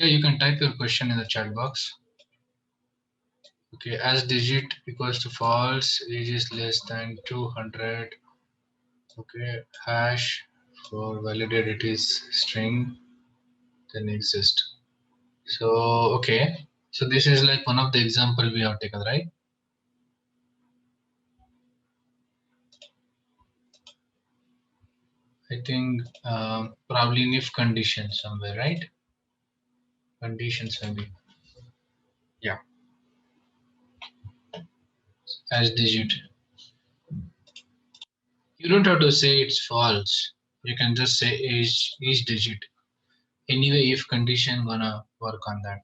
Yeah, you can type your question in the chat box. Okay, as digit equals to false, age is less than 200. Okay, hash for validate it is string, then exist. So, okay. So this is like one of the example we have taken, right? I think probably in if condition somewhere, right? Conditions maybe. Yeah, as digit. You don't have to say it's false. You can just say each digit. Anyway, if condition gonna work on that.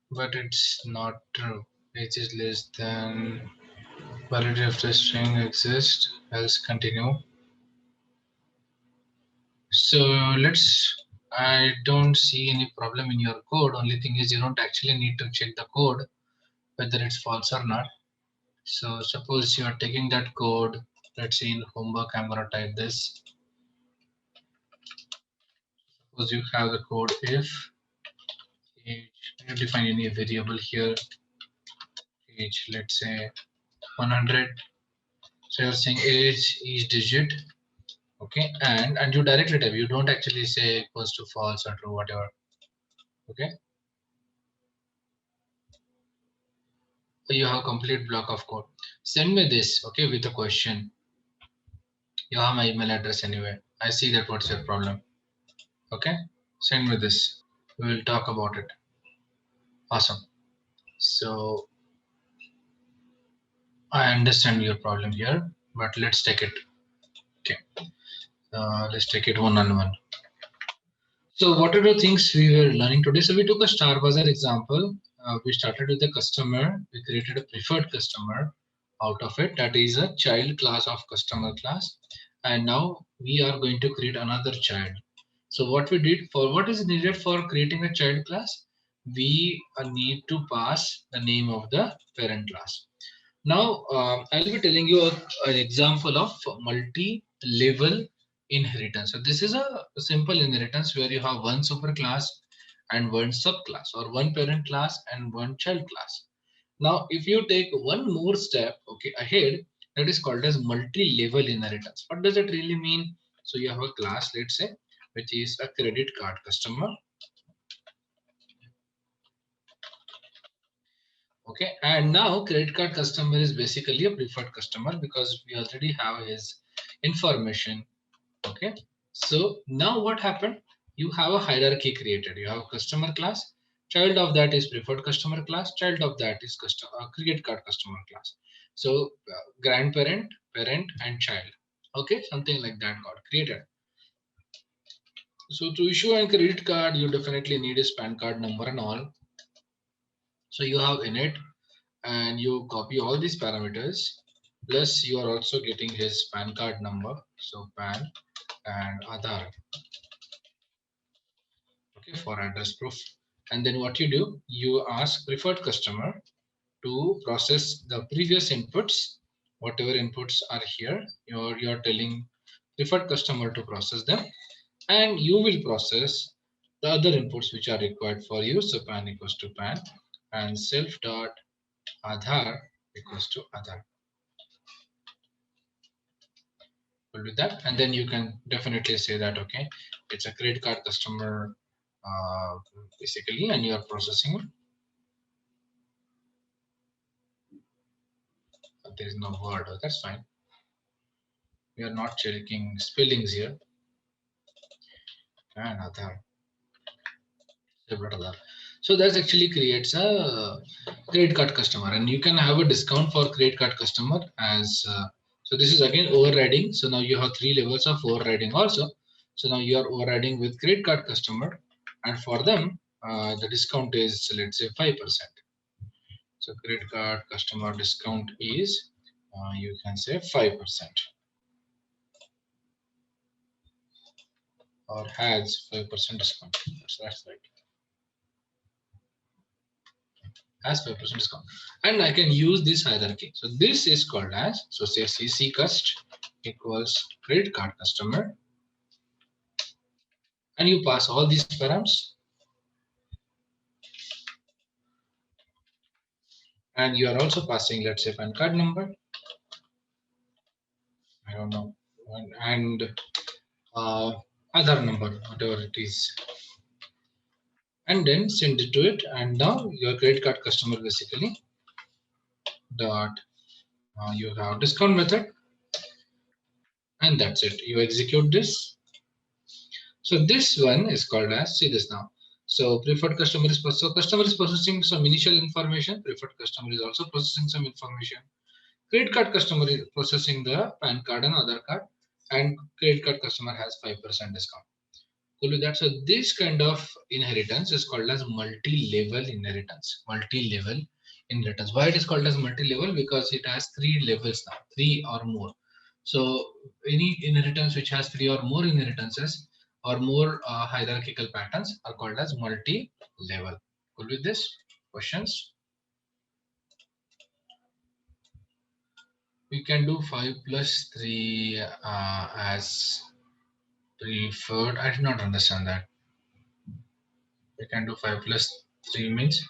But it's not true. Age is less than validity of the string exists, else continue. So I don't see any problem in your code. Only thing is you don't actually need to check the code whether it's false or not. So suppose you are taking that code, let's say in homework I'm gonna type this. Suppose you have the code if age, you define any variable here, age, let's say 100. So you're saying age each digit, okay, and you directly type. You don't actually say equals to false or true, whatever. Okay. So you have a complete block of code. Send me this, okay, with a question. You have my email address anyway. I see that what's your problem. Okay. Send me this. We will talk about it. Awesome. So I understand your problem here, but let's take it. Okay. Let's take it one on one. So what are the things we were learning today? So we took a Star Bazaar example. We started with the customer. We created a preferred customer out of it. That is a child class of customer class. And now we are going to create another child. So what we did for what is needed for creating a child class, we need to pass the name of the parent class. Now I'll be telling you an example of multi-level inheritance. So this is a simple inheritance where you have one superclass and one subclass, or one parent class and one child class. Now if you take one more step, okay, ahead, that is called as multi-level inheritance. What does it really mean? So you have a class, let's say, which is a credit card customer. Okay, and now credit card customer is basically a preferred customer because we already have his information. Okay, so now what happened? You have a hierarchy created. You have a customer class. Child of that is preferred customer class. Child of that is credit card customer class. So grandparent, parent, and child. Okay, something like that got created. So to issue a credit card, you definitely need his PAN card number and all. So you have in it, and you copy all these parameters. Plus, you are also getting his PAN card number. So PAN and Aadhaar. Okay, for address proof. And then what you do, you ask preferred customer to process the previous inputs, whatever inputs are here. You're telling preferred customer to process them, and you will process the other inputs which are required for you. So PAN equals to PAN and self dot Aadhaar equals to Aadhaar. Will do that, and then you can definitely say that okay, it's a credit card customer uh, basically, and you are processing it. There is no word. That's fine. We are not checking spellings here. And Aadhaar. So that actually creates a credit card customer, and you can have a discount for credit card customer as so this is again overriding. So now you have three levels of overriding also. So now you are overriding with credit card customer, and for them the discount is, let's say, 5%. So credit card customer discount is you can say 5%, or has 5% discount. So that's right. As 5% discount, and I can use this hierarchy. So this is called as, so say CC cust equals credit card customer, and you pass all these params, and you are also passing, let's say, PAN card number, I don't know, and Aadhaar number, whatever it is, and then send it to it. And now your credit card customer basically dot you have discount method, and that's it. You execute this. So this one is called as, see this now. So preferred customer is customer is processing some initial information. Preferred customer is also processing some information. Credit card customer is processing the PAN card and Aadhaar card, and credit card customer has 5% discount. Cool with that. So this kind of inheritance is called as multi-level inheritance. Multi-level inheritance. Why it is called as multi-level? Because it has 3 levels now, 3 or more. So any inheritance which has 3 or more inheritances or more hierarchical patterns are called as multi-level. Cool with this? Questions? We can do 5 plus 3 as preferred. I did not understand that. We can do 5 plus 3 means.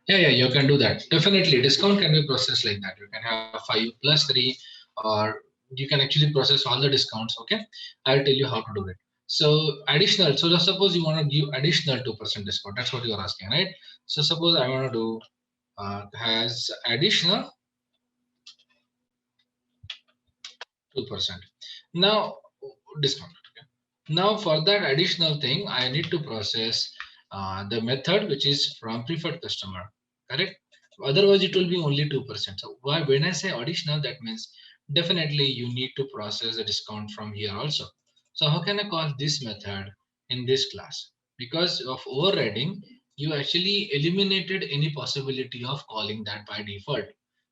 Yeah, you can do that. Definitely, discount can be processed like that. You can have 5 plus 3, or you can actually process all the discounts. Okay, I'll tell you how to do it. So additional. So just suppose you want to give additional 2% discount. That's what you are asking, right? So suppose I want to do has additional 2%. Now discount. Okay. Now for that additional thing, I need to process the method which is from preferred customer. Correct? Otherwise, it will be only 2%. So why, when I say additional, that means definitely you need to process the discount from here also. So how can I call this method in this class? Because of overriding, you actually eliminated any possibility of calling that by default.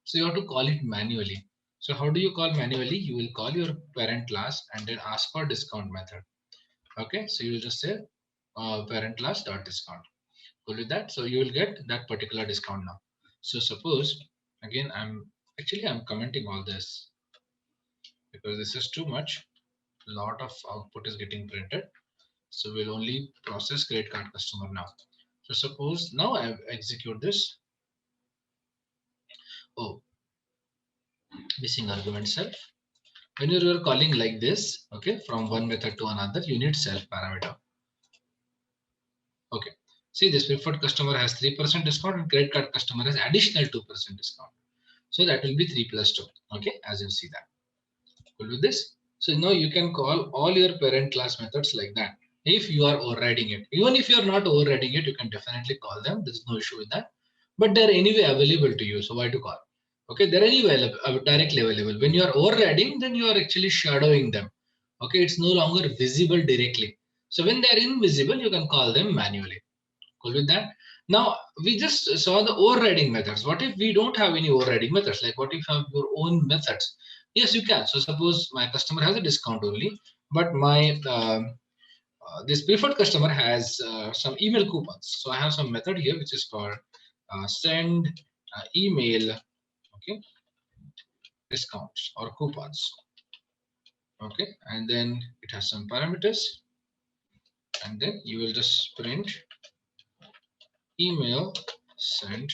So you have to call it manually. So how do you call manually? You will call your parent class and then ask for discount method. Okay, so you will just say parent class dot discount. Cool with that. So you will get that particular discount now. So suppose again I'm commenting all this because this is too much. A lot of output is getting printed. So we'll only process credit card customer now. So suppose now I execute this. Oh, missing argument self. When you are calling like this, okay, from one method to another, you need self parameter. Okay. See, this preferred customer has 3% discount and credit card customer has additional 2% discount. So that will be 3 plus 2. Okay, as you see that. Cool with this? So now you can call all your parent class methods like that. If you are overriding it, even if you are not overriding it, you can definitely call them. There's no issue with that. But they're anyway available to you. So why to call? Okay, they're anyway directly available. When you are overriding, then you are actually shadowing them. Okay, it's no longer visible directly. So when they're invisible, you can call them manually. Cool with that? Now we just saw the overriding methods. What if we don't have any overriding methods? Like what if you have your own methods? Yes, you can. So suppose my customer has a discount only, but my this preferred customer has some email coupons. So I have some method here which is called send email, okay, discounts or coupons. Okay, and then it has some parameters, and then you will just print email sent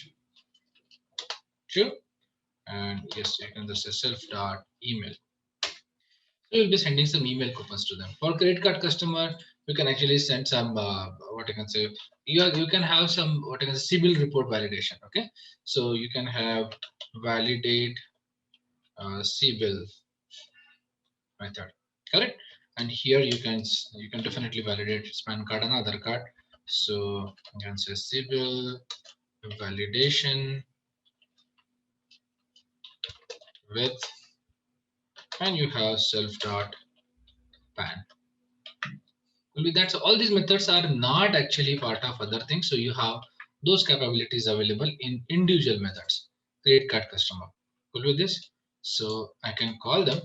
to, and yes, you can just say self dot email. So you'll be sending some email coupons to them. For credit card customer, you can actually send some what I can say. You can have some what I can say CIBIL report validation. Okay, so you can have validate CIBIL method, correct? And here you can definitely validate PAN card and Aadhaar card. So you can say CIBIL validation with, and you have self dot PAN. With that, so all these methods are not actually part of other things. So you have those capabilities available in individual methods. Credit card customer. Cool with this? So I can call them.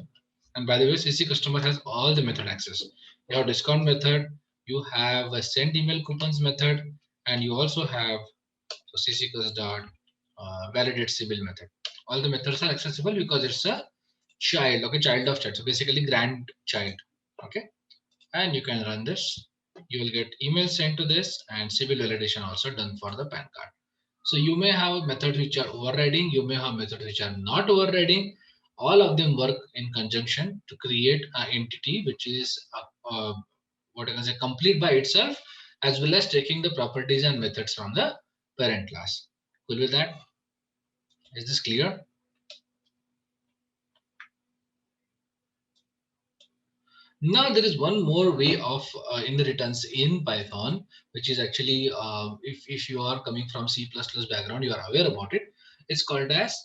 And by the way, CC customer has all the method access. You have discount method, you have a send email coupons method, and you also have so CC dot validate CIBIL method. All the methods are accessible because it's a child, okay, child of child. So basically grandchild. Okay. and you can run this. You will get email sent to this and civil validation also done for the PAN card. So you may have methods which are overriding, you may have methods which are not overriding. All of them work in conjunction to create an entity which is what I can say complete by itself, as well as taking the properties and methods from the parent class. Cool with that? Is this clear? Now there is one more way of inheritance in Python, which is actually if you are coming from C++ background, you are aware about it. It's called as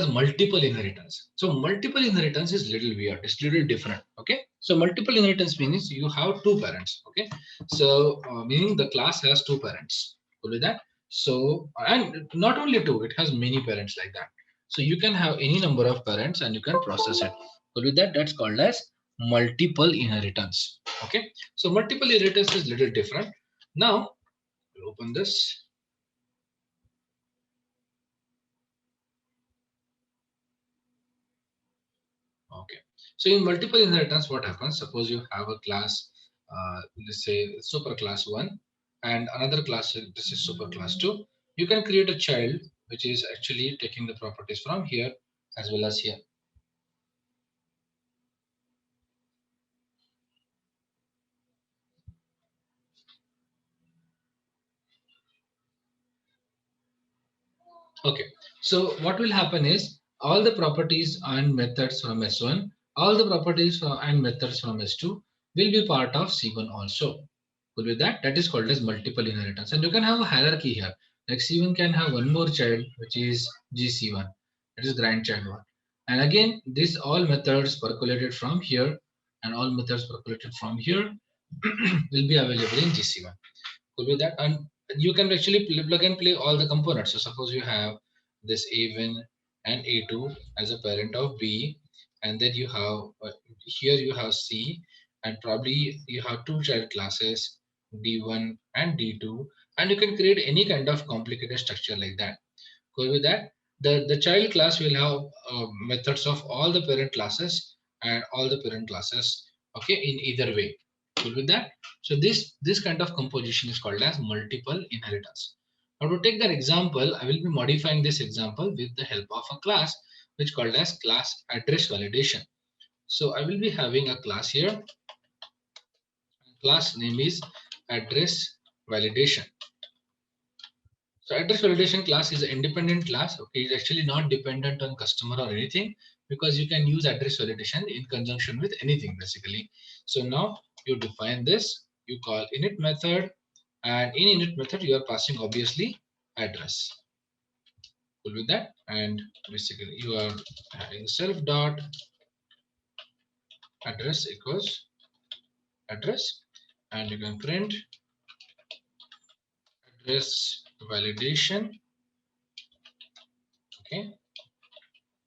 multiple inheritance. So multiple inheritance is little weird. It's little different. Okay. So multiple inheritance means you have two parents. Okay. So meaning the class has two parents. Cool with that? So and not only two, it has many parents like that. So you can have any number of parents and you can process it. Cool with that? That's called as multiple inheritance. Okay. So multiple inheritance is little different. Now we'll open this. Okay. So in multiple inheritance, what happens? Suppose you have a class, let's say super class 1 and another class, this is super class 2. You can create a child which is actually taking the properties from here as well as here. Okay. So what will happen is all the properties and methods from S1, all the properties and methods from S2 will be part of C1 also. Cool with that? That is called as multiple inheritance. And you can have a hierarchy here. Like C1 can have one more child, which is GC1. That is grandchild 1. And again, these all methods percolated from here and all methods percolated from here will be available in GC1. Cool with that? And you can actually plug and play all the components. So suppose you have this A1 and A2 as a parent of B, and then you have here you have C, and probably you have two child classes D1 and D2, and you can create any kind of complicated structure like that. Cool with that? The child class will have methods of all the parent classes and all the parent classes. Okay, in either way. Cool with that? So this kind of composition is called as multiple inheritance. Now to take that example, I will be modifying this example with the help of a class which called as class address validation. So I will be having a class here. Class name is address validation. So address validation class is an independent class. Okay, it's actually not dependent on customer or anything because you can use address validation in conjunction with anything basically. So now you define this, you call init method, and in init method you are passing obviously address. Cool with that? And basically you are having self dot address equals address, and you can print address validation. Okay,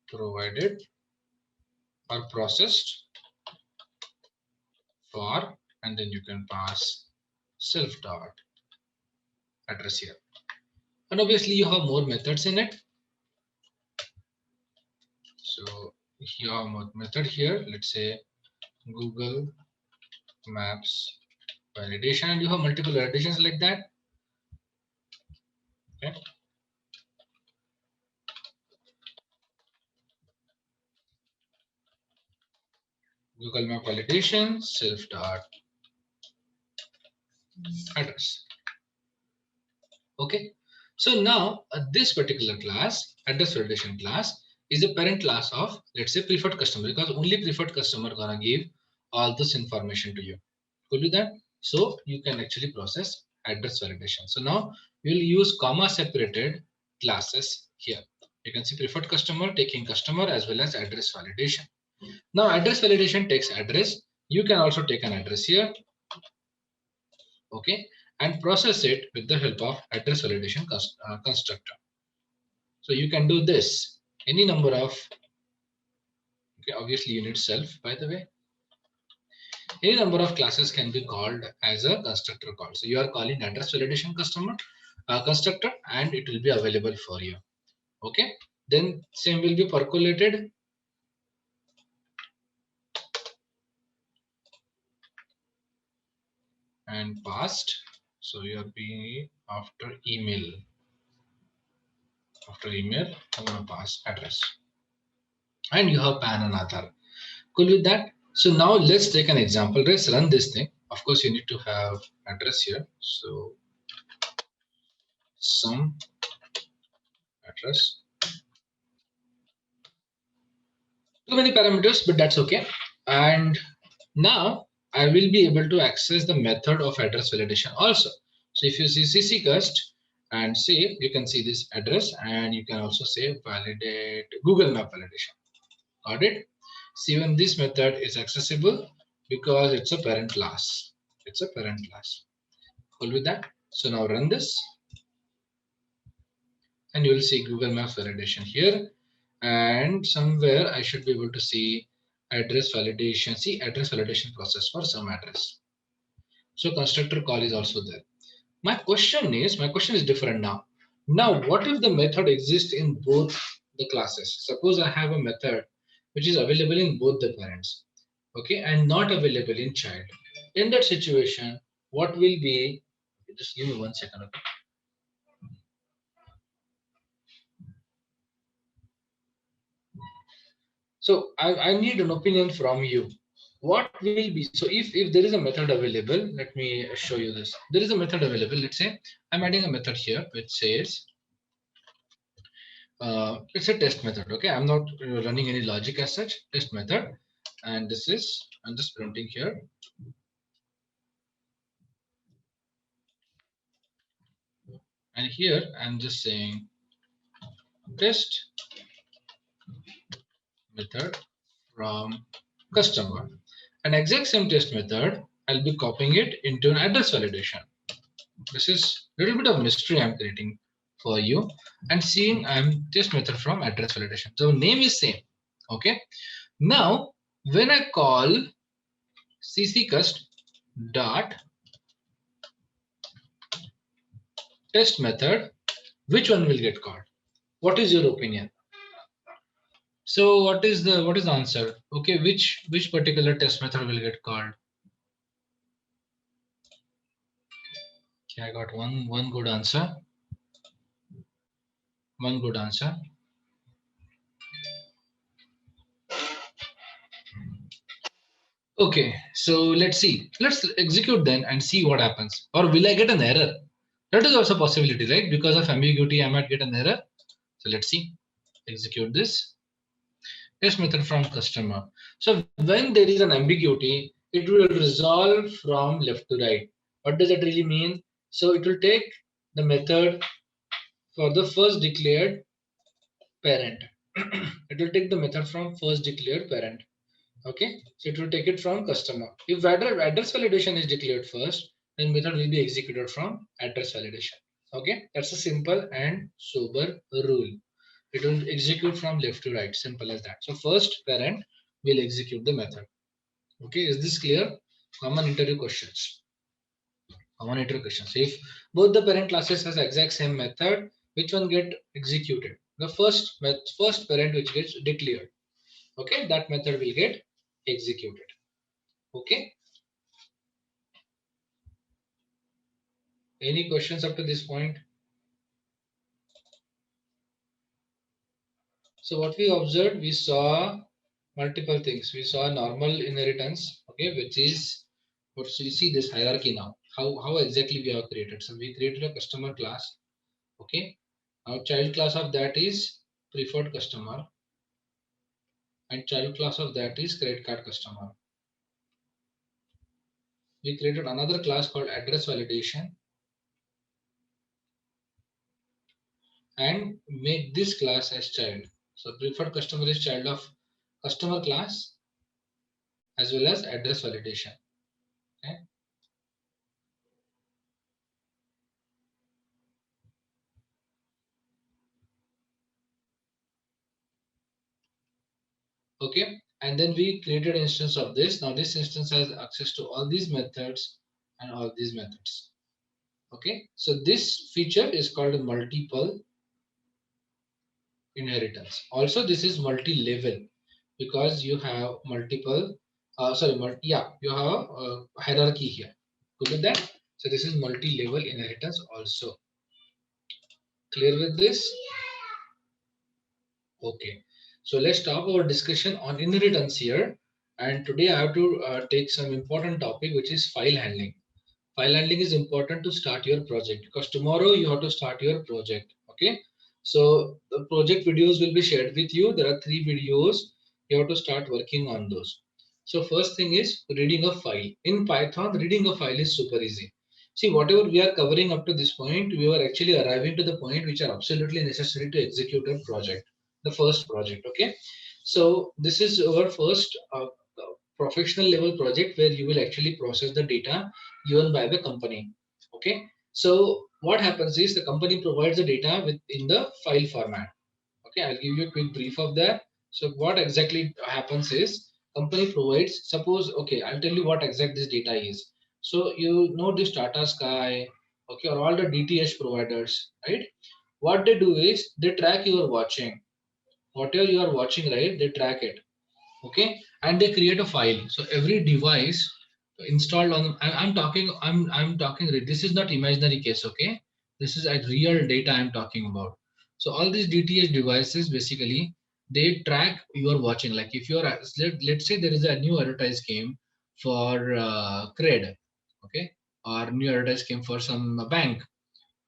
provided or processed for, and then you can pass self dot address here. And obviously you have more methods in it. So you have more method here. Let's say Google Maps validation, and you have multiple validations like that. Okay. Google Map validation self dot address. Okay. So now this particular class, address validation class, is a parent class of, let's say, preferred customer, because only preferred customer gonna give all this information to you. Could do that. So you can actually process address validation. So now we'll use comma separated classes here. You can see preferred customer taking customer as well as address validation. Now address validation takes address. You can also take an address here. Okay, and process it with the help of address validation constructor. So you can do this any number of, okay, obviously you need self, by the way. Any number of classes can be called as a constructor call. So you are calling address validation customer constructor, and it will be available for you. Okay, then same will be percolated. and past. So your P after email. After email, I'm gonna pass address. And you have PAN and Aadhaar. Cool with that? So now let's take an example. Let's run this thing. Of course, you need to have address here. So some address. Too many parameters, but that's okay. And now I will be able to access the method of address validation also. So if you see cccust and save, you can see this address, and you can also say validate Google Map validation. Got it? See, when this method is accessible because it's a parent class. It's a parent class. Cool with that? So now run this, and you will see Google Maps validation here. And somewhere I should be able to see address validation. See address validation process for some address. So constructor call is also there. My question is different now. Now, what if the method exists in both the classes? Suppose I have a method which is available in both the parents, okay, and not available in child. In that situation, what will be? Just give me 1 second, okay. So I need an opinion from you. What will be, so if there is a method available, let me show you this. There is a method available. Let's say I'm adding a method here which says it's a test method. Okay, I'm not running any logic as such. Test method, and this is I'm just printing here. And here I'm just saying test method from customer. An exact same test method, I'll be copying it into an address validation. This is a little bit of mystery I'm creating for you, and seeing I'm test method from address validation. So name is same. Okay. Now when I call cccust dot test method, which one will get called? What is your opinion? So what is the answer? Okay, which particular test method will get called? Okay, I got one good answer. One good answer. Okay, so let's see. Let's execute then and see what happens. Or will I get an error? That is also a possibility, right? Because of ambiguity, I might get an error. So let's see. Execute this. Test method from customer. So when there is an ambiguity, it will resolve from left to right. What does that really mean? So it will take the method for the first declared parent. It will take the method from first declared parent. Okay, so it will take it from customer. If address validation is declared first, then method will be executed from address validation. Okay, that's a simple and sober rule. It will execute from left to right, simple as that. So first parent will execute the method. Okay, is this clear? Common interview questions. Common interview questions. If both the parent classes has exact same method, which one get executed? The first parent which gets declared. Okay, that method will get executed. Okay. Any questions up to this point? So what we observed, we saw multiple things. We saw normal inheritance, okay, which is what, so you see this hierarchy now. How exactly we have created. So we created a customer class. Okay. Now child class of that is preferred customer, and child class of that is credit card customer. We created another class called address validation and made this class as child. So preferred customer is child of customer class as well as address validation. Okay. Okay, and then we created instance of this. Now this instance has access to all these methods and all these methods. Okay, so this feature is called multiple inheritance. Also, this is multi-level because you have multiple. You have a hierarchy here. Good with that? So this is multi-level inheritance also. Clear with this? Okay. So let's stop our discussion on inheritance here. And today I have to take some important topic, which is file handling. File handling is important to start your project because tomorrow you have to start your project. Okay. So the project videos will be shared with you. There are 3 videos. You have to start working on those. So first thing is reading a file. In Python, reading a file is super easy. See, whatever we are covering up to this point, we were actually arriving to the point which are absolutely necessary to execute a project, the first project. Okay. So this is our first professional level project where you will actually process the data given by the company. Okay. So what happens is the company provides the data within the file format. Okay, I'll give you a quick brief of that. So what exactly happens is company provides, suppose, okay, I'll tell you what exact this data is. So you know this Tata Sky, okay, or all the DTH providers, right? What they do is they track your watching. Whatever you are watching, right, they track it. Okay, and they create a file. So every device installed on, I'm talking, this is not imaginary case. Okay, this is a real data I'm talking about. So all these DTH devices basically they track your watching. Like if you're let's say there is a new advertise came for cred, okay, or new advertise came for some bank.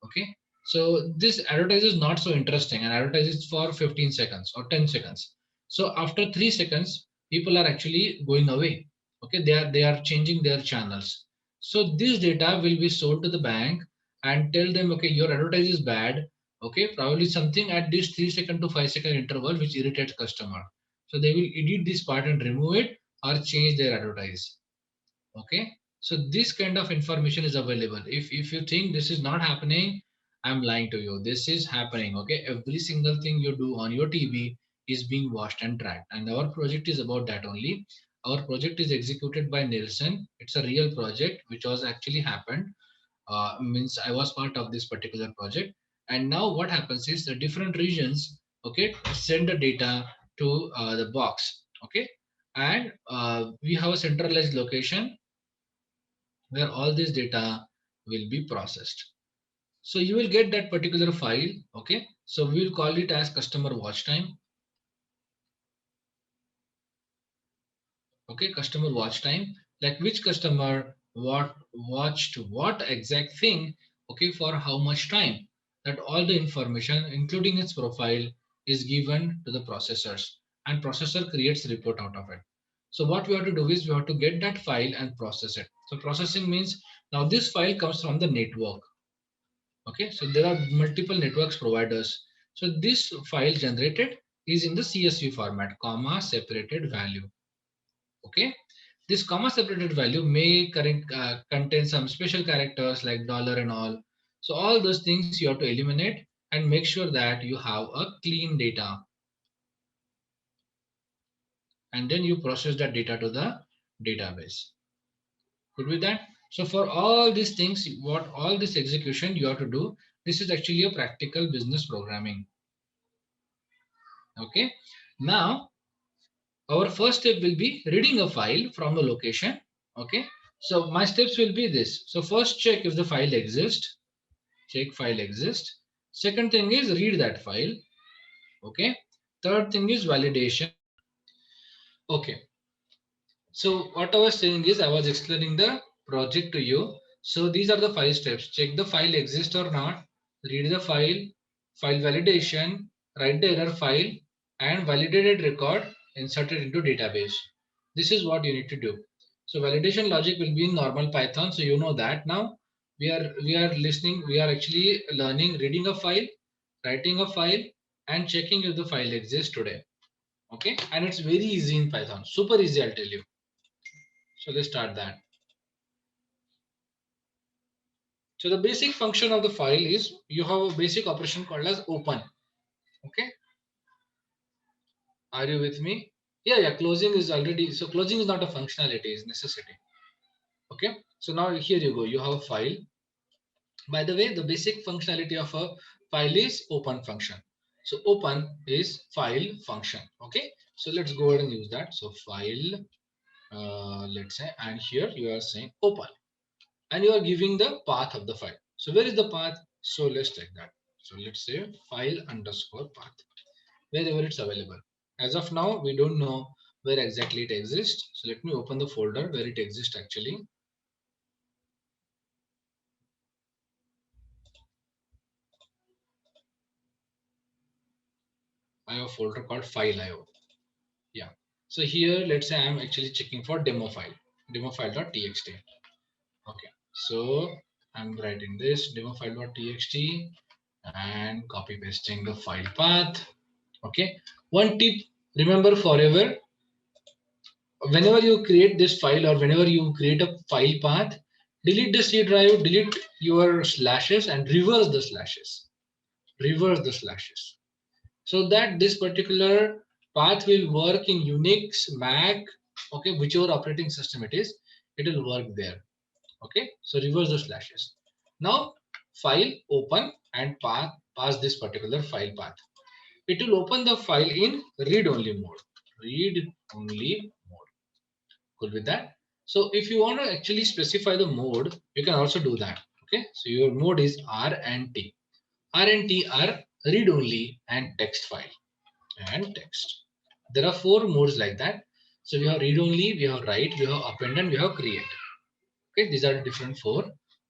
Okay, so this advertise is not so interesting and advertises for 15 seconds or 10 seconds. So after 3 seconds people are actually going away. Okay, they are changing their channels. So this data will be sold to the bank and tell them, okay, your advertise is bad. Okay, probably something at this 3 second to 5 second interval which irritates customer. So they will edit this part and remove it or change their advertise. Okay, so this kind of information is available. If you think this is not happening, I'm lying to you. This is happening. Okay, every single thing you do on your TV is being watched and tracked, and our project is about that only. Our project is executed by Nielsen. It's a real project which was actually happened. Means I was part of this particular project, and now what happens is the different regions, okay, send the data to the box. Okay, and we have a centralized location where all this data will be processed. So you will get that particular file. Okay, so we will call it as customer watch time. Okay, customer watch time, like which customer what watched what exact thing, okay, for how much time. That all the information including its profile is given to the processors, and processor creates report out of it. So what we have to do is we have to get that file and process it. So processing means now this file comes from the network. Okay, so there are multiple networks providers. So this file generated is in the CSV format, comma separated value. Okay, this comma separated value may contain some special characters like dollar and all. So all those things you have to eliminate and make sure that you have a clean data, and then you process that data to the database. Good with that? So for all these things, what all this execution you have to do, this is actually a practical business programming. Okay, now our first step will be reading a file from the location. Okay, so my steps will be this. So first check if the file exists. Check file exists. Second thing is read that file. Okay, third thing is validation. Okay, so what I was saying is I was explaining the project to you. So these are the 5 steps. Check the file exists or not, read the file, file validation, write the error file, and validated record inserted into database. This is what you need to do. So validation logic will be in normal Python. So you know that now we are listening, we are actually learning reading a file, writing a file, and checking if the file exists today. Okay, and it's very easy in Python, super easy, I'll tell you. So let's start that. So the basic function of the file is you have a basic operation called as open. Okay, are you with me? Yeah, yeah. Closing is already, so closing is not a functionality, is necessity. Okay, so now here you go. You have a file. By the way, the basic functionality of a file is open function. So open is file function. Okay, so let's go ahead and use that. So file, let's say, and here you are saying open. and you are giving the path of the file. So where is the path? So let's take that. So let's say file underscore path, wherever it's available. As of now, we don't know where exactly it exists. So let me open the folder where it exists actually. I have a folder called file.io. Yeah. So here, let's say I'm actually checking for demo file.txt. Okay. So I'm writing this demo file.txt and copy pasting the file path. Okay. One tip, remember forever, whenever you create this file or whenever you create a file path, delete the C drive, delete your slashes and reverse the slashes. Reverse the slashes. So that this particular path will work in Unix, Mac, okay, whichever operating system it is, it will work there. Okay, so reverse the slashes. Now file open and pass this particular file path. It will open the file in read only mode. Read only mode. Cool with that? So if you want to actually specify the mode, you can also do that. Okay, so your mode is R and T. R and T are read only and text file and text. There are four modes like that. So we have read only, we have write, we have append, and we have create. Okay, these are the different four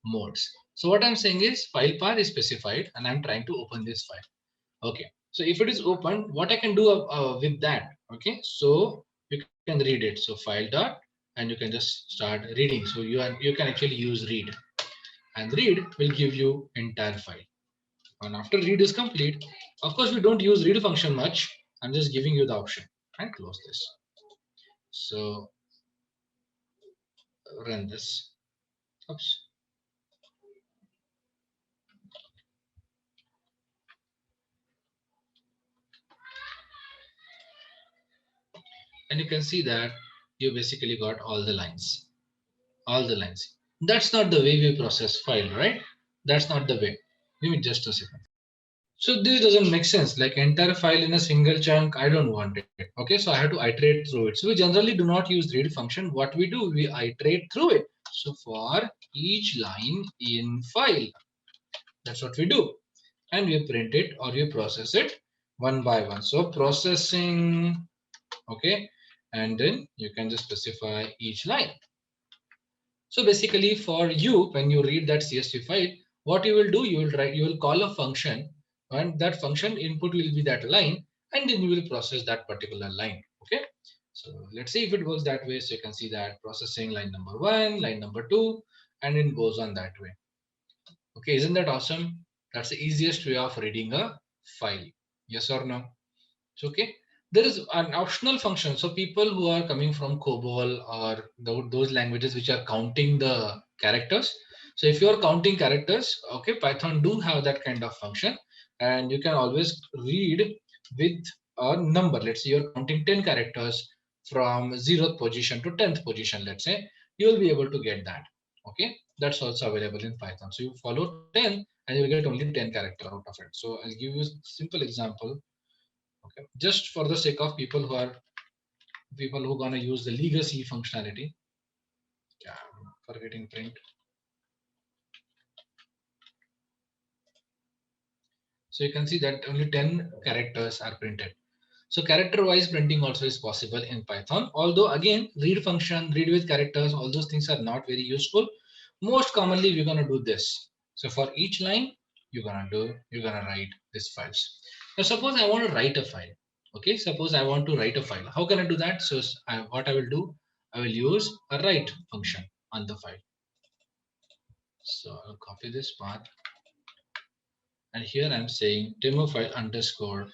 modes. So what I'm saying is file path is specified and I'm trying to open this file. Okay, so if it is open, what I can do with that? Okay, so you can read it. So file dot, and you can just start reading. So you can actually use read, and read will give you entire file. And after read is complete, of course we don't use read function much. I'm just giving you the option and close this. So run this. Oops. And you can see that you basically got all the lines. All the lines. That's not the way we process file, right? That's not the way. Give me just a second. So this doesn't make sense. Like entire file in a single chunk, I don't want it. Okay, so I have to iterate through it. So we generally do not use read function. What we do, we iterate through it. So for each line in file, that's what we do. And we print it or we process it one by one. So processing, okay, and then you can just specify each line. So basically for you, when you read that CSV file, what you will do, you will call a function, and that function input will be that line, and then you will process that particular line. Okay. So let's see if it works that way. So you can see that processing line number 1, line number 2, and it goes on that way. Okay, isn't that awesome? That's the easiest way of reading a file. Yes or no? So, okay. There is an optional function. So people who are coming from COBOL or those languages which are counting the characters. So if you are counting characters, okay, Python do have that kind of function, and you can always read with a number. Let's say you're counting 10 characters from 0th position to 10th position, let's say, you will be able to get that. Okay, that's also available in Python. So you follow 10 and you will get only 10 character out of it. So I'll give you a simple example. Okay, just for the sake of people who are gonna use the legacy functionality. Yeah, I'm forgetting print. So you can see that only 10 characters are printed. So character wise printing also is possible in Python. Although again, read function, read with characters, all those things are not very useful. Most commonly, we're gonna do this. So for each line, you're gonna write these files. Now suppose I want to write a file. Okay, suppose I want to write a file. How can I do that? So what I will do, I will use a write function on the file. So I'll copy this path, and here I'm saying demo file underscore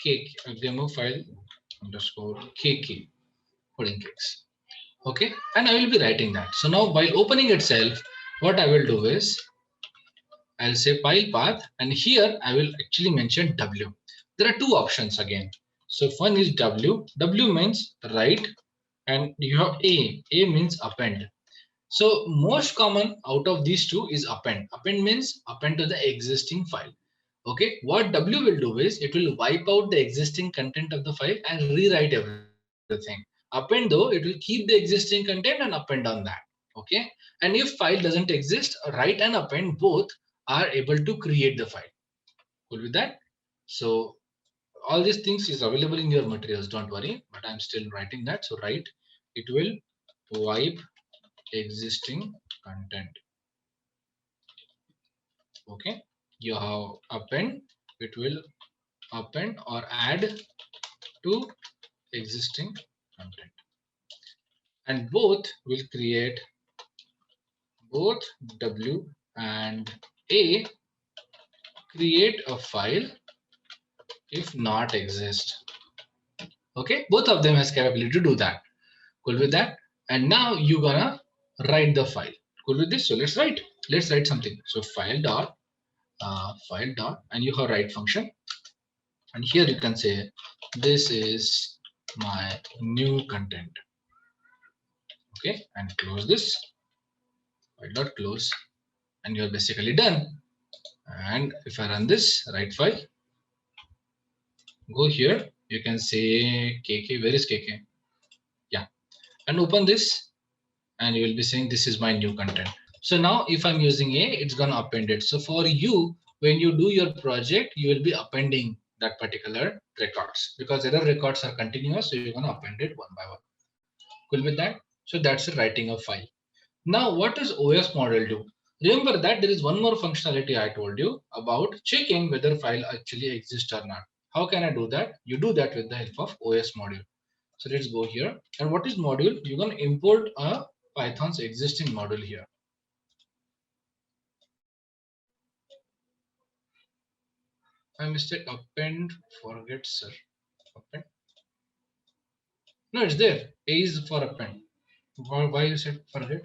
k demo file underscore kk coding kicks. Okay, and I will be writing that. So now while opening itself, what I will do is I'll say file path, and here I will actually mention W. There are two options again. So one is W. W means write, and you have A. A means append. So most common out of these two is append. Append means append to the existing file. Okay, what W will do is it will wipe out the existing content of the file and rewrite everything. Append though, it will keep the existing content and append on that. Okay, and if file doesn't exist, write and append both are able to create the file. Cool with that? So all these things is available in your materials, don't worry, but I'm still writing that. So write, it will wipe existing content. Okay, you have append, it will append or add to existing content, and both will create, both W and A create a file if not exist. Okay, both of them has capability to do that. Cool with that? And now you gonna write the file. Cool with this? So let's write. Let's write something. So file dot, and you have write function. And here you can say this is my new content. Okay, and close this. File dot close, and you're basically done. And if I run this write file, go here. You can say KK. Where is KK? Yeah, and open this, and you will be saying this is my new content. So now if I'm using A, it's gonna append it. So for you, when you do your project, you will be appending that particular records, because error records are continuous. So you're gonna append it one by one. Cool with that? So that's the writing of file. Now what does OS module do? Remember that there is one more functionality I told you about checking whether file actually exists or not. How can I do that? You do that with the help of OS module. So let's go here. And what is module? You're gonna import a Python's existing module here. I mistake append forget, sir. Append. No, it's there. A is for append. Why you said forget?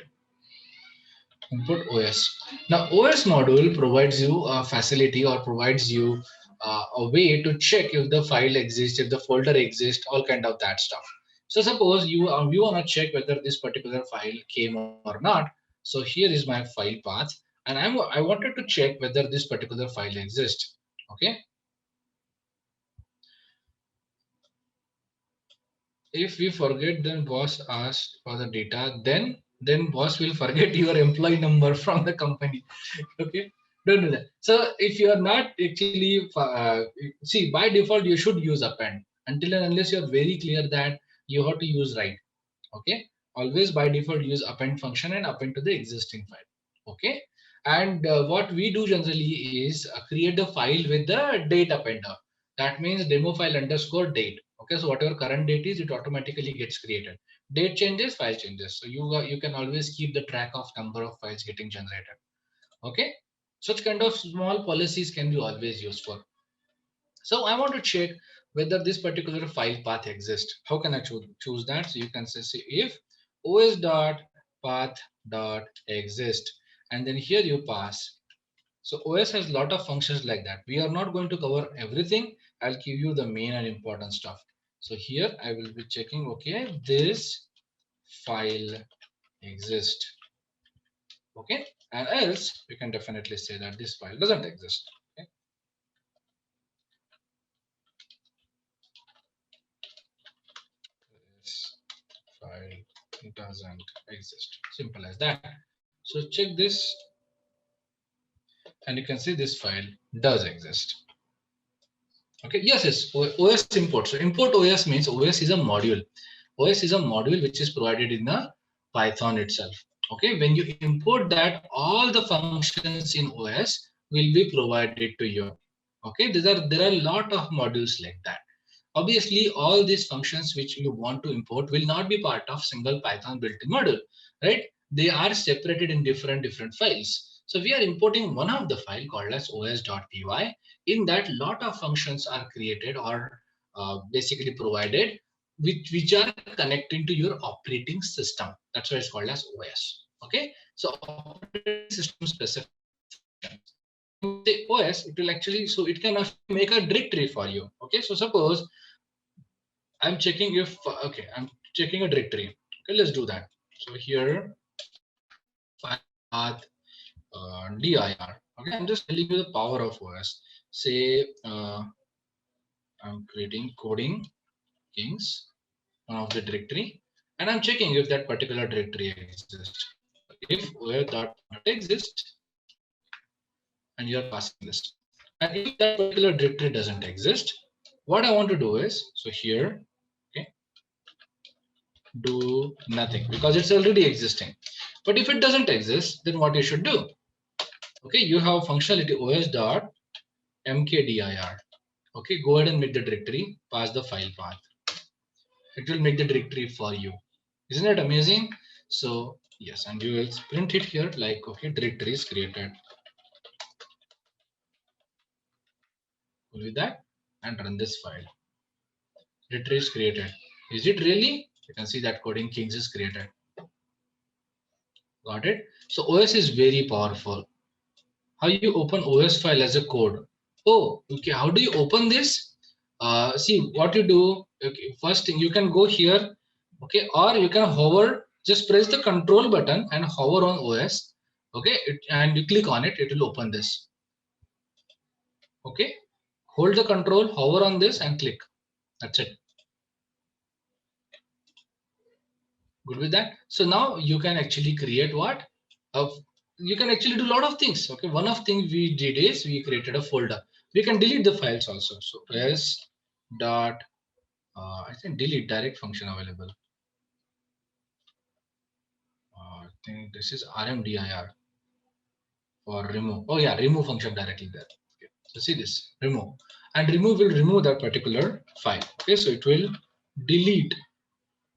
Import OS. Now OS module provides you a facility or provides you a way to check if the file exists, if the folder exists, all kind of that stuff. So suppose you want to check whether this particular file came or not. So here is my file path, and I wanted to check whether this particular file exists. Okay. If we forget, then boss asked for the data, then boss will forget your employee number from the company. Okay, don't do that. So if you are not actually see, by default you should use append until and unless you are very clear that you have to use write. Okay, always by default use append function and append to the existing file. Okay, and what we do generally is create the file with the date appender. That means demo file underscore date. Okay, so whatever current date is, it automatically gets created. Date changes, file changes. So you can always keep the track of number of files getting generated. Okay, such kind of small policies can be always used for. So I want to check whether this particular file path exists. How can I choose that? So you can say if os dot path dot exist, and then here you pass. So OS has a lot of functions like that. We are not going to cover everything. I'll give you the main and important stuff. So here I will be checking, okay, this file exists. Okay, and else we can definitely say that this file doesn't exist. Okay. This file doesn't exist. Simple as that. So check this, and you can see this file does exist. Okay, yes, OS import. So import OS means OS is a module. OS is a module which is provided in the Python itself. Okay, when you import that, all the functions in OS will be provided to you. Okay, there are a lot of modules like that. Obviously, all these functions which you want to import will not be part of single Python built-in module, right? They are separated in different files. So we are importing one of the file called as os.py. In that, lot of functions are created or basically provided, which are connecting to your operating system. That's why it's called as OS. Okay, so operating system specific. The OS, it will actually, so it can make a directory for you. Okay, so suppose I'm checking if, okay, I'm checking a directory. Okay, let's do that. So here, file path dir. Okay, I'm just telling you the power of OS. Say I'm creating coding kings, one of the directory, and I'm checking if that particular directory exists. if os.not exist, and you're passing this. And if that particular directory doesn't exist, what I want to do is, so here, okay, do nothing because it's already existing. But if it doesn't exist, then what you should do? Okay, you have functionality os.mkdir. Okay, go ahead and make the directory, pass the file path. It will make the directory for you. Isn't it amazing? So yes, and you will print it here like, okay, directory is created. Cool with that, and run this file. Directory is created. Is it really? You can see that Coding Kings is created. Got it? So OS is very powerful. How you open OS file as a code? Oh, okay. How do you open this? See what you do. Okay, first thing you can go here, okay, or you can hover. Just press the control button and hover on OS, okay, and you click on it. It will open this. Okay, hold the control, hover on this, and click. That's it. Good with that. So now you can actually create what? You can actually do a lot of things. Okay, one of things we did is we created a folder. We can delete the files also. So s dot I think delete direct function available. I think this is rmdir for remove. Oh yeah, remove function directly there. Okay. So see this remove, and remove will remove that particular file. Okay, so it will delete.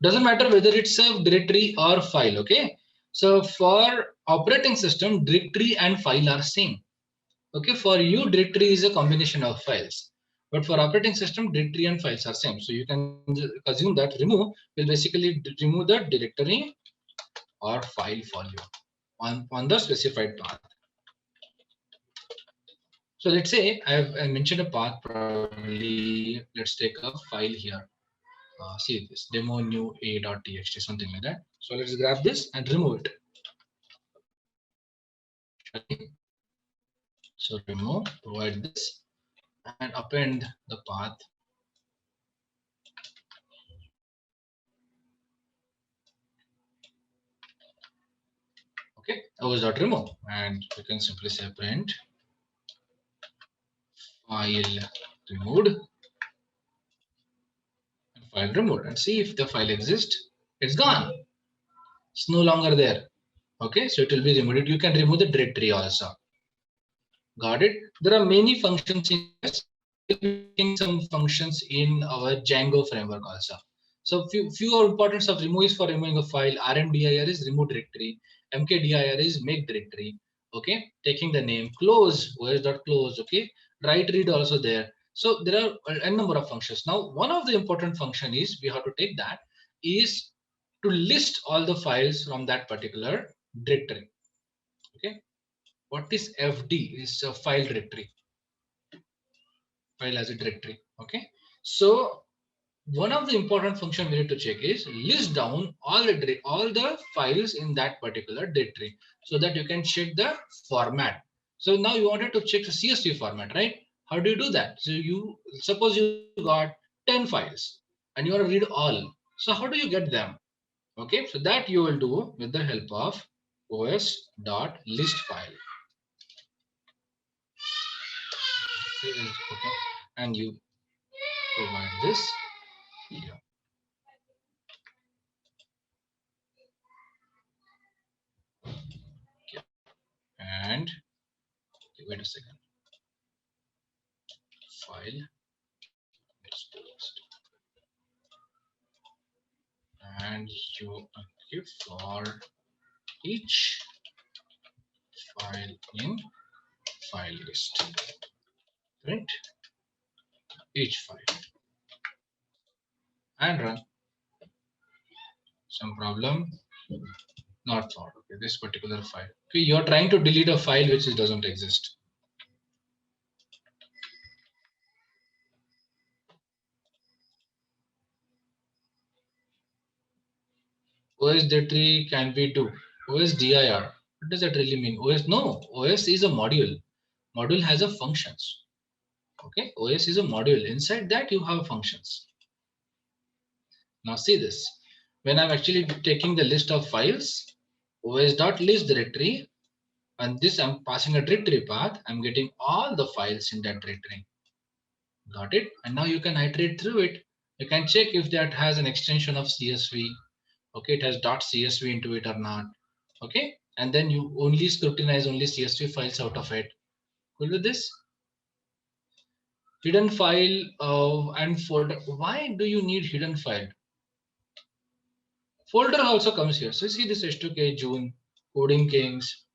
Doesn't matter whether it's a directory or file. Okay, so for operating system, directory and file are same. Okay, for you directory is a combination of files, but for operating system, directory and files are same. So you can assume that remove will basically remove the directory or file for you on the specified path. So let's say I mentioned a path, probably let's take a file here. See this demo new a.txt, something like that. So let's grab this and remove it. So remove, provide this, and append the path. Okay, os.remove, and you can simply say print file removed and file removed, and see if the file exists. It's gone. It's no longer there. Okay, so it will be removed. You can remove the directory also. Got it? There are many functions in this. Some functions in our Django framework also. So few importance of remove is for removing a file. rmdir is remove directory. mkdir is make directory. Okay, taking the name. Close os.close. Okay, write read also there. So there are a number of functions. Now one of the important function is we have to take that is to list all the files from that particular directory. Okay, what is fd is a file directory, file as a directory. Okay, so one of the important function we need to check is list down all the files in that particular directory so that you can check the format. So now you wanted to check the csv format, right? How do you do that? So you suppose you got 10 files and you want to read all, so how do you get them? Okay, so that you will do with the help of os.list file. Okay, and you provide this here. Okay. And okay, wait a second. File exposed. And you give for each file in file list. Print each file and run. Some problem? Not found. Okay, this particular file. Okay, you're trying to delete a file which doesn't exist. OS directory can be do. OS dir. What does that really mean? OS no. OS is a module. Module has a functions. Okay, OS is a module. Inside that you have functions. Now see this. When I'm actually taking the list of files, os.list directory, and this I'm passing a directory path. I'm getting all the files in that directory. Got it? And now you can iterate through it. You can check if that has an extension of CSV. Okay, it has .csv into it or not. Okay, and then you only scrutinize only CSV files out of it. Cool with this? Hidden file and folder. Why do you need hidden file? Folder also comes here. So see this H2K, June, coding kings,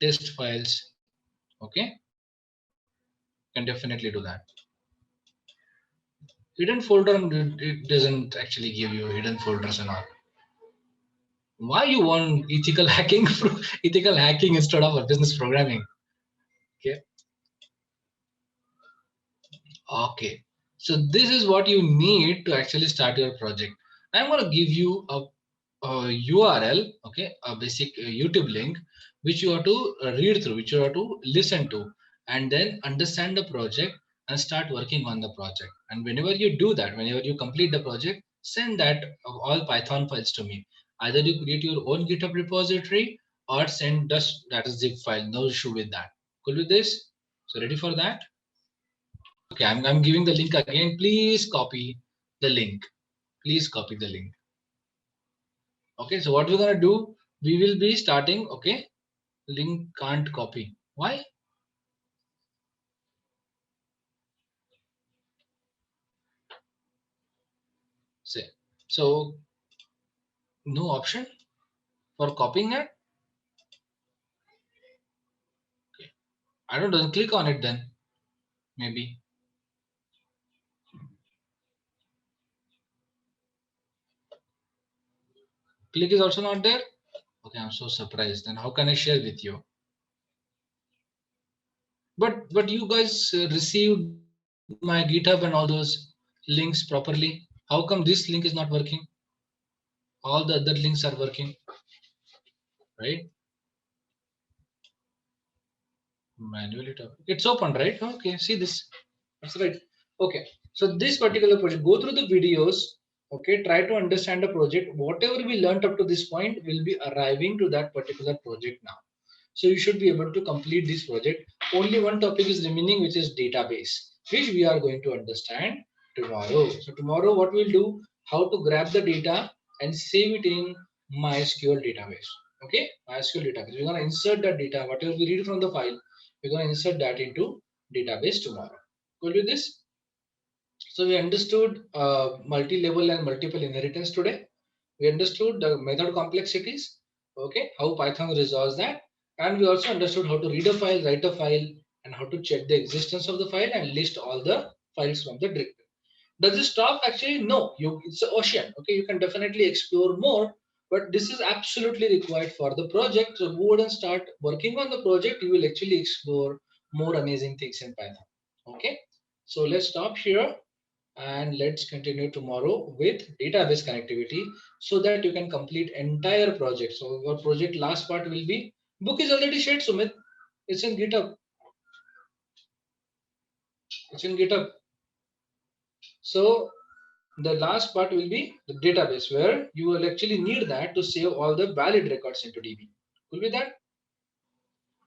test files. Okay, can definitely do that. Hidden folder, it doesn't actually give you hidden folders and all. Why you want ethical hacking? Ethical hacking instead of a business programming? Okay. Okay. So this is what you need to actually start your project. I'm going to give you a URL, okay, a basic YouTube link, which you have to read through, which you have to listen to, and then understand the project and start working on the project. And whenever you do that, whenever you complete the project, send that all Python files to me. Either you create your own GitHub repository or send just that is zip file. No issue with that. Cool with this? So ready for that? Okay, I'm giving the link again. Please copy the link. Please copy the link. Okay, so what we're gonna do, we will be starting. Okay, link can't copy. Why? Say so, no option for copying it. Okay, I don't know. Click on it then. Maybe click is also not there. Okay, I'm so surprised. Then how can I share with you? But you guys received my GitHub and all those links properly. How come this link is not working? All the other links are working, right? Manually tap. It's open, right? Okay, see this. That's right. Okay. So this particular project, go through the videos. Okay, try to understand the project. Whatever we learned up to this point will be arriving to that particular project now. So you should be able to complete this project. Only one topic is remaining, which is database, which we are going to understand tomorrow. So tomorrow, what we'll do, how to grab the data and save it in MySQL database. Okay, MySQL database. We're gonna insert that data, whatever we read from the file, we're gonna insert that into database tomorrow. Cool with this? So we understood multi-level and multiple inheritance today. We understood the method complexities, okay, how Python resolves that. And we also understood how to read a file, write a file, and how to check the existence of the file and list all the files from the directory. Does it stop? Actually, no. It's an ocean. Okay, you can definitely explore more, but this is absolutely required for the project. So go ahead and start working on the project. You will actually explore more amazing things in Python. Okay, so let's stop here and let's continue tomorrow with database connectivity so that you can complete entire project. So your project last part will be book is already shared, Sumit. It's in GitHub. It's in GitHub. So the last part will be the database where you will actually need that to save all the valid records into DB. Will be that?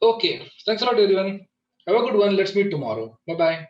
Okay. Thanks a lot, everyone. Have a good one. Let's meet tomorrow. Bye bye.